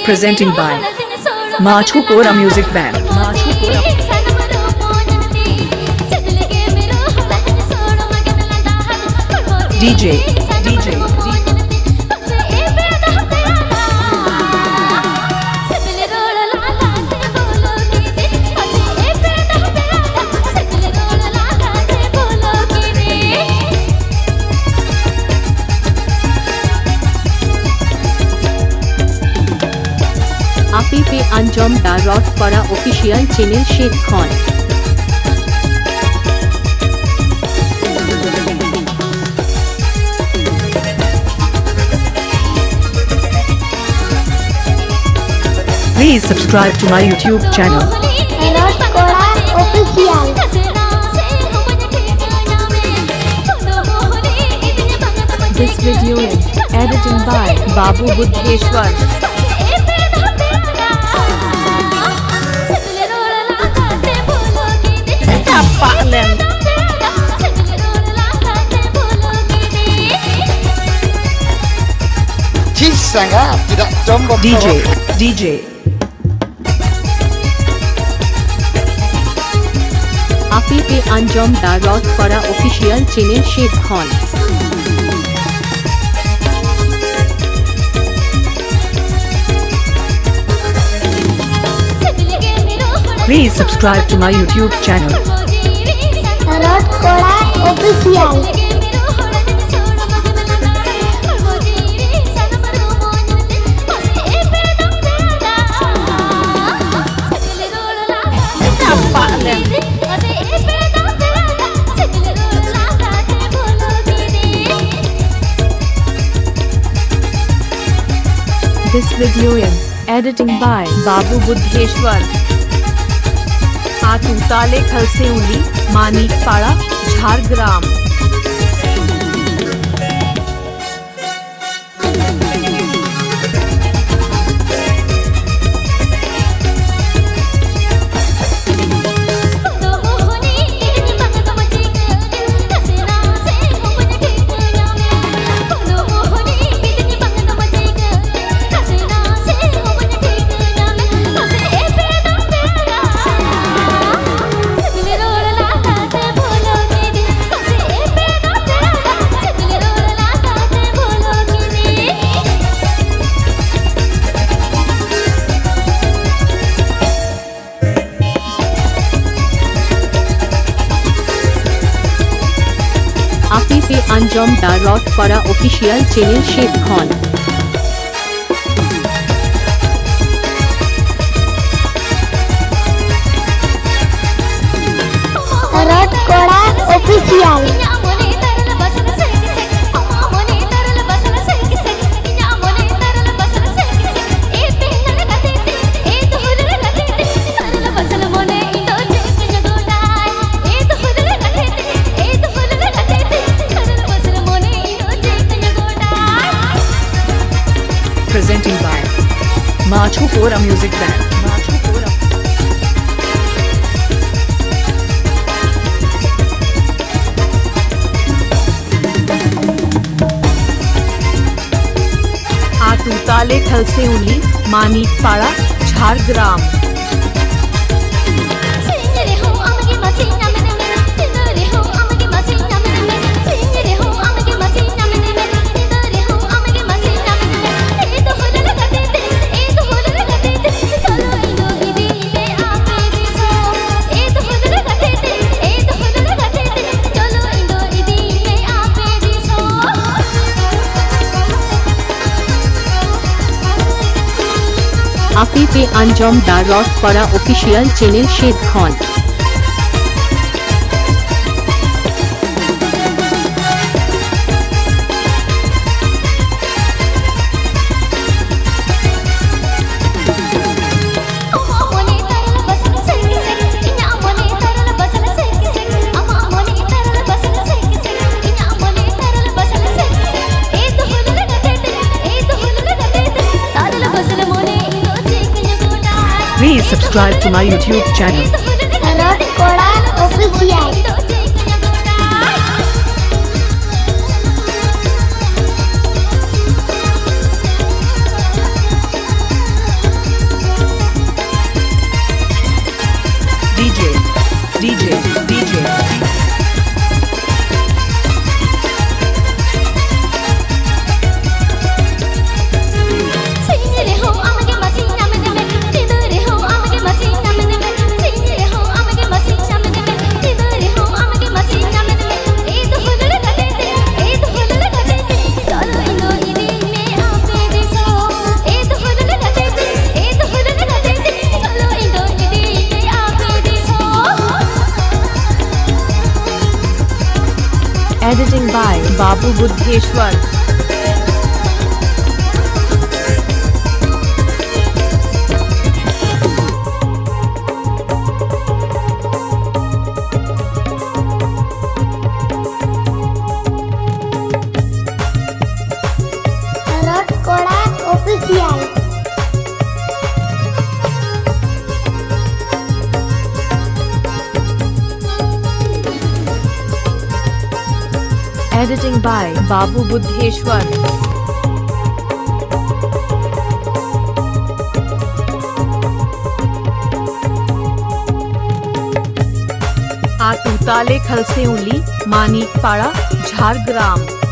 Presenting by KORA Music Band. DJ. Api pay Anjum দা রট করা official channel Sheikh Khan. Please subscribe to my YouTube channel. KORA official. This video is editing by Babu Buddheshwar. DJ. Api pay Anjum দা রট করা official channel Sheikh Khan. Please subscribe to my YouTube channel. KORA official. This video is editing by Babu Buddheshwar. आतू ताले खल से उली मानिक पाड़ा झारग्राम। আপি pay Anjum দা রট করা official channel Sheikh Khan. KORA official. Presenting by KORA Music Band. आतू ताले खल से उली मानिक पाड़ा झारग्राम। আপি পে আঞ্জম দা রট করা official channel Sheikh Khan. Please subscribe to my YouTube channel. KORA official. Editing by Babu Buddheshwar. KORA official. Editing by Babu Buddheshwar. आतुताले खलसेउली, मानिकपाड़ा, झारग्राम।